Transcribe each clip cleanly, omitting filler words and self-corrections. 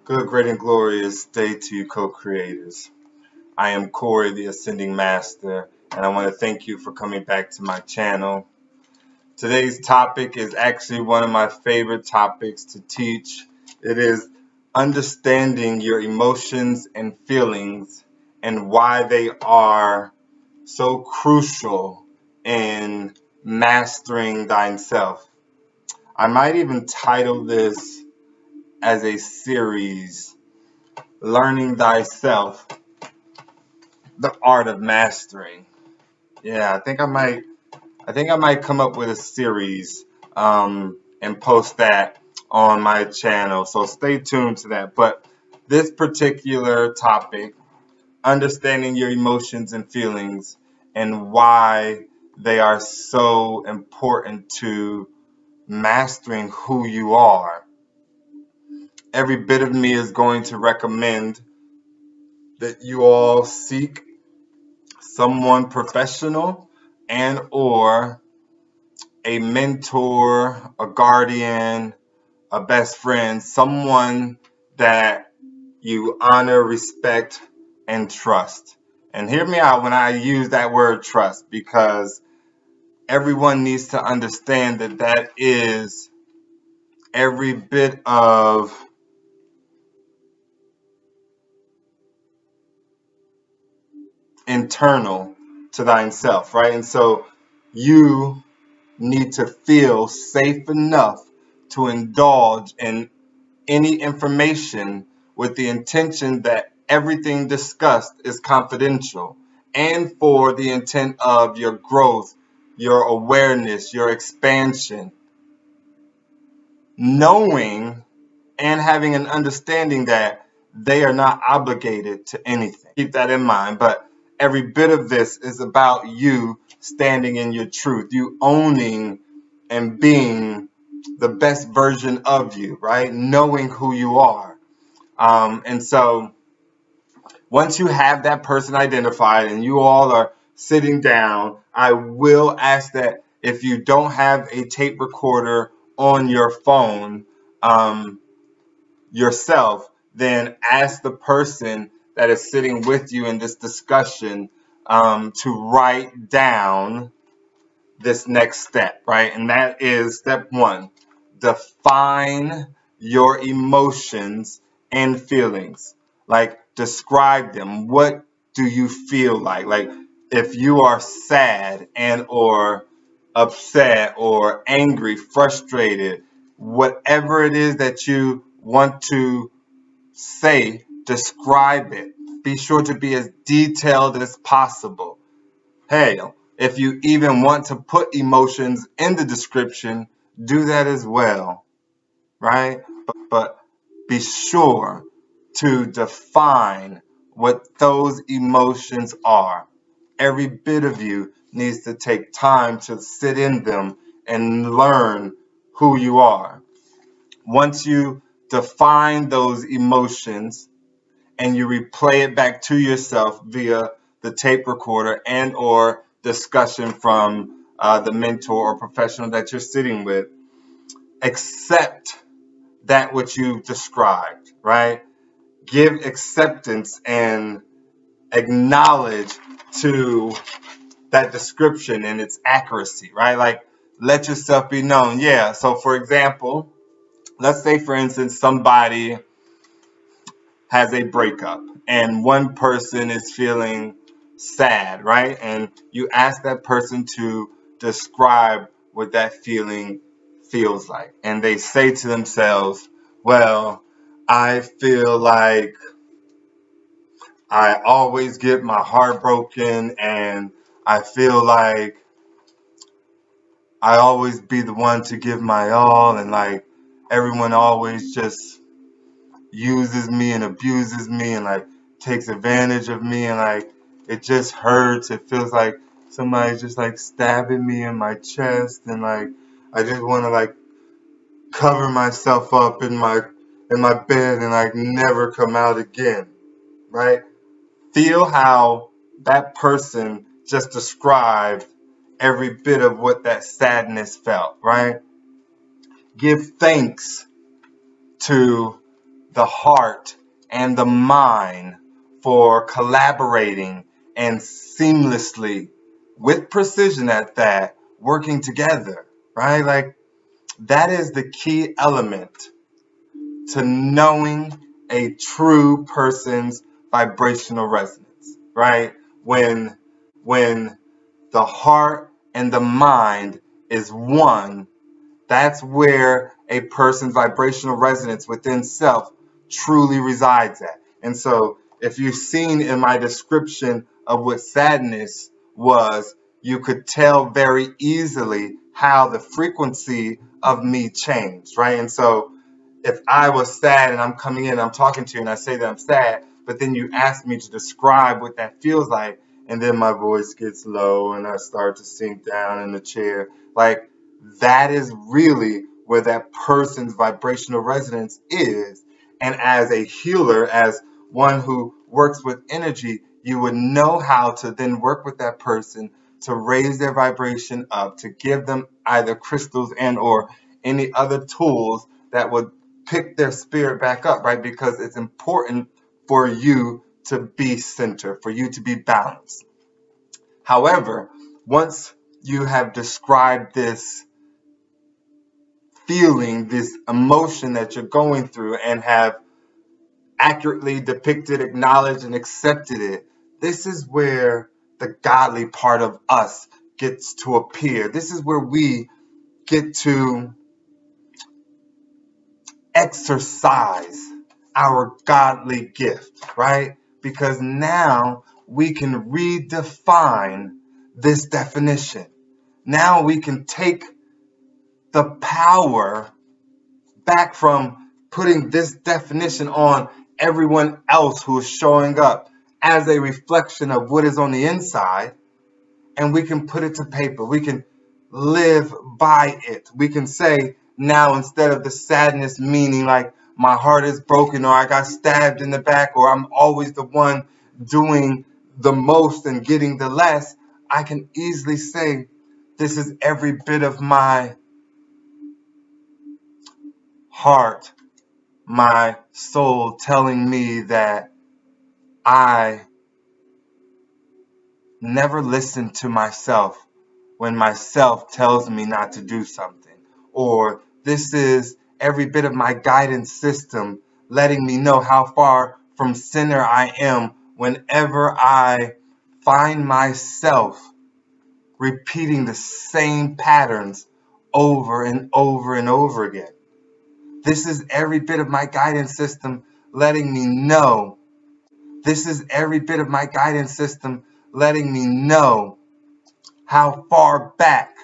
Good, great, and glorious day to you, co-creators. I am Corey, the Ascending Master, and I want to thank you for coming back to my channel. Today's topic is actually one of my favorite topics to teach. It is understanding your emotions and feelings and why they are so crucial in mastering thyself. I might even title this as a series, Learning Thyself, the Art of Mastering. Yeah, I think I might come up with a series and post that on my channel. So stay tuned to that. But this particular topic, understanding your emotions and feelings and why they are so important to mastering who you are. Every bit of me is going to recommend that you all seek someone professional and or a mentor, a guardian, a best friend, someone that you honor, respect, and trust. And hear me out when I use that word trust, because everyone needs to understand that that is every bit of internal to thyself, right? And so you need to feel safe enough to indulge in any information with the intention that everything discussed is confidential and for the intent of your growth, your awareness, your expansion, knowing and having an understanding that they are not obligated to anything. Keep that in mind. But every bit of this is about you standing in your truth, you owning and being the best version of you, right? Knowing who you are. And so once you have that person identified and you all are sitting down, I will ask that if you don't have a tape recorder on your phone, yourself, then ask the person that is sitting with you in this discussion to write down this next step, right? And that is step one: define your emotions and feelings. Like, describe them. What do you feel like? Like, if you are sad and or upset or angry, frustrated, whatever it is that you want to say, describe it. Be sure to be as detailed as possible. Hey, if you even want to put emotions in the description, do that as well, right? But be sure to define what those emotions are. Every bit of you needs to take time to sit in them and learn who you are. Once you define those emotions and you replay it back to yourself via the tape recorder and or discussion from the mentor or professional that you're sitting with, accept that which you described, right? Give acceptance and acknowledge to that description and its accuracy, right? Like, let yourself be known. Yeah. So for example, let's say for instance, somebody has a breakup and one person is feeling sad, right? And you ask that person to describe what that feeling feels like. And they say to themselves, well, I feel like I always get my heart broken and I feel like I always be the one to give my all, and like everyone always just uses me and abuses me and like takes advantage of me, and like it just hurts. It feels like somebody's just like stabbing me in my chest, and like I just want to like cover myself up in my bed and like never come out again, right? Feel how that person just described every bit of what that sadness felt, right? Give thanks to the heart and the mind for collaborating and seamlessly, with precision at that, working together, right? Like that is the key element to knowing a true person's vibrational resonance, right? When the heart and the mind is one, that's where a person's vibrational resonance within self truly resides at. And so, if you've seen in my description of what sadness was, you could tell very easily how the frequency of me changed, right? And so, if I was sad and I'm coming in, I'm talking to you and I say that I'm sad, but then you ask me to describe what that feels like, and then my voice gets low and I start to sink down in the chair. Like that is really where that person's vibrational resonance is. And as a healer, as one who works with energy, you would know how to then work with that person to raise their vibration up, to give them either crystals and or any other tools that would pick their spirit back up, right? Because it's important for you to be centered, for you to be balanced. However, once you have described this feeling, this emotion that you're going through, and have accurately depicted, acknowledged, and accepted it, this is where the godly part of us gets to appear. This is where we get to exercise our godly gift, right? Because now we can redefine this definition. Now we can take the power back from putting this definition on everyone else who is showing up as a reflection of what is on the inside, and we can put it to paper. We can live by it. We can say now, instead of the sadness meaning like my heart is broken or I got stabbed in the back or I'm always the one doing the most and getting the less, I can easily say this is every bit of my heart, my soul telling me that I never listen to myself when myself tells me not to do something. Or this is every bit of my guidance system letting me know how far from center I am whenever I find myself repeating the same patterns over and over and over again. This is every bit of my guidance system letting me know. This is every bit of my guidance system letting me know how far back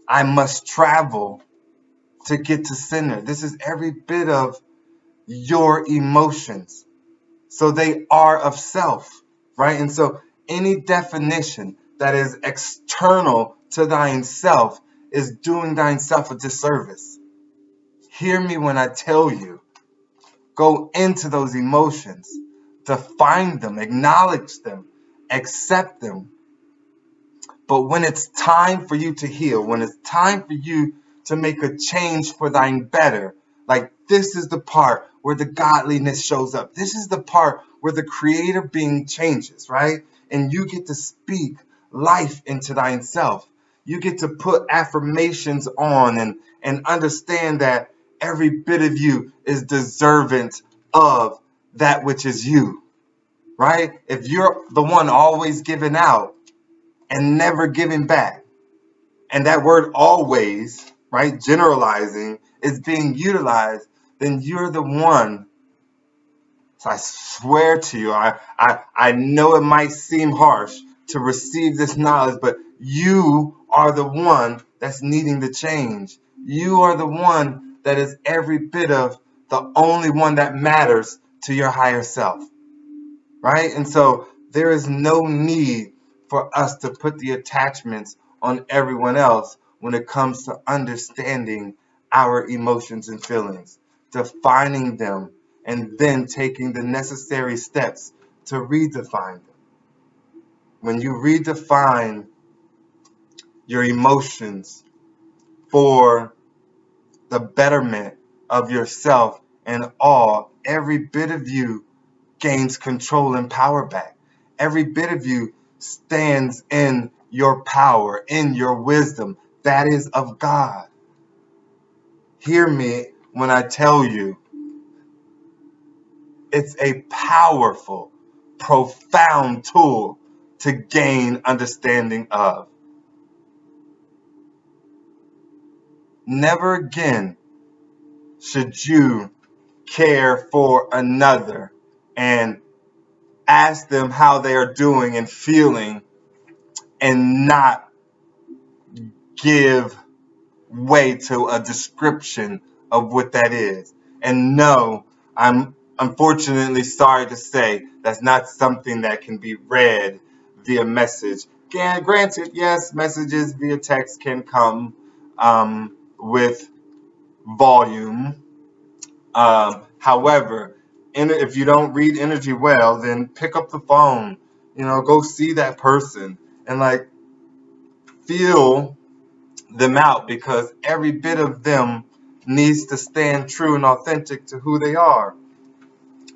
I must travel to get to center. This is every bit of your emotions. So they are of self, right? And so any definition that is external to thine self is doing thine self a disservice. Hear me when I tell you, go into those emotions, define them, acknowledge them, accept them. But when it's time for you to heal, when it's time for you to make a change for thine better, like this is the part where the godliness shows up. This is the part where the creator being changes, right? And you get to speak life into thine self. You get to put affirmations on and understand that every bit of you is deserving of that which is you, right? If you're the one always giving out and never giving back, and that word always, right, generalizing, is being utilized, then you're the one. So I swear to you, I know it might seem harsh to receive this knowledge, but you are the one that's needing the change. You are the one that is every bit of the only one that matters to your higher self, right? And so there is no need for us to put the attachments on everyone else when it comes to understanding our emotions and feelings, defining them, and then taking the necessary steps to redefine them. When you redefine your emotions for the betterment of yourself and awe, every bit of you gains control and power back. Every bit of you stands in your power, in your wisdom. That is of God. Hear me when I tell you, it's a powerful, profound tool to gain understanding of. Never again should you care for another and ask them how they are doing and feeling and not give way to a description of what that is. And no, I'm unfortunately sorry to say that's not something that can be read via message. Granted, yes, messages via text can come with volume. However, if you don't read energy well, then pick up the phone, go see that person and like feel them out, because every bit of them needs to stand true and authentic to who they are.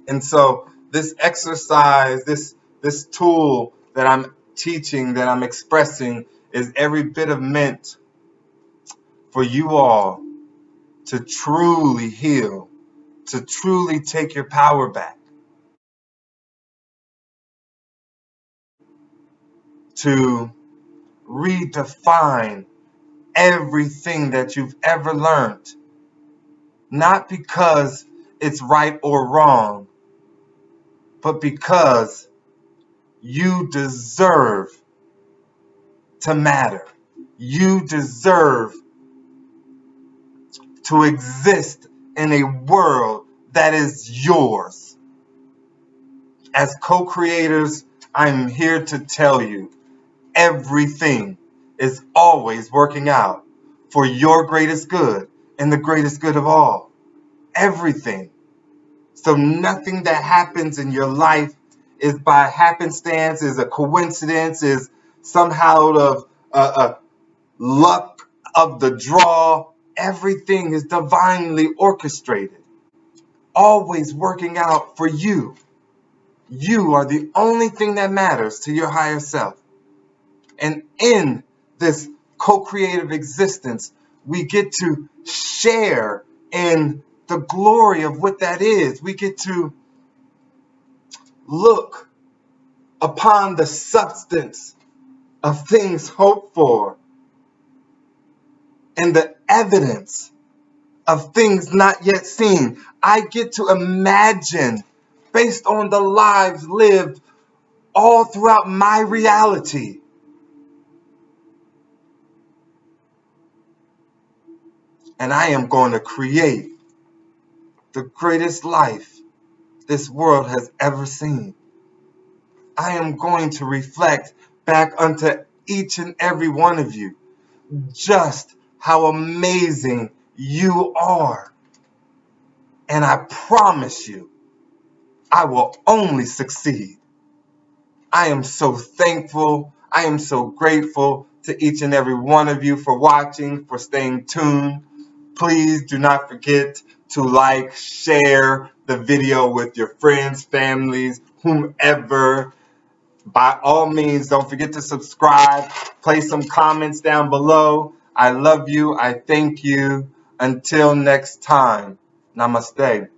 And so this exercise, this tool that I'm teaching, that I'm expressing, is every bit of meant for you all to truly heal, to truly take your power back, to redefine everything that you've ever learned, not because it's right or wrong, but because you deserve to matter. You deserve to exist in a world that is yours. As co-creators, I'm here to tell you, everything is always working out for your greatest good and the greatest good of all. Everything. So nothing that happens in your life is by happenstance, is a coincidence, is somehow of luck of the draw. Everything is divinely orchestrated, always working out for you. You are the only thing that matters to your higher self. And in this co-creative existence, we get to share in the glory of what that is. We get to look upon the substance of things hoped for and the evidence of things not yet seen. I get to imagine, based on the lives lived all throughout my reality, and I am going to create the greatest life this world has ever seen. I am going to reflect back unto each and every one of you just how amazing you are. And I promise you, I will only succeed. I am so thankful. I am so grateful to each and every one of you for watching, for staying tuned. Please do not forget to like, share the video with your friends, families, whomever. By all means, don't forget to subscribe. Place some comments down below. I love you. I thank you. Until next time, namaste.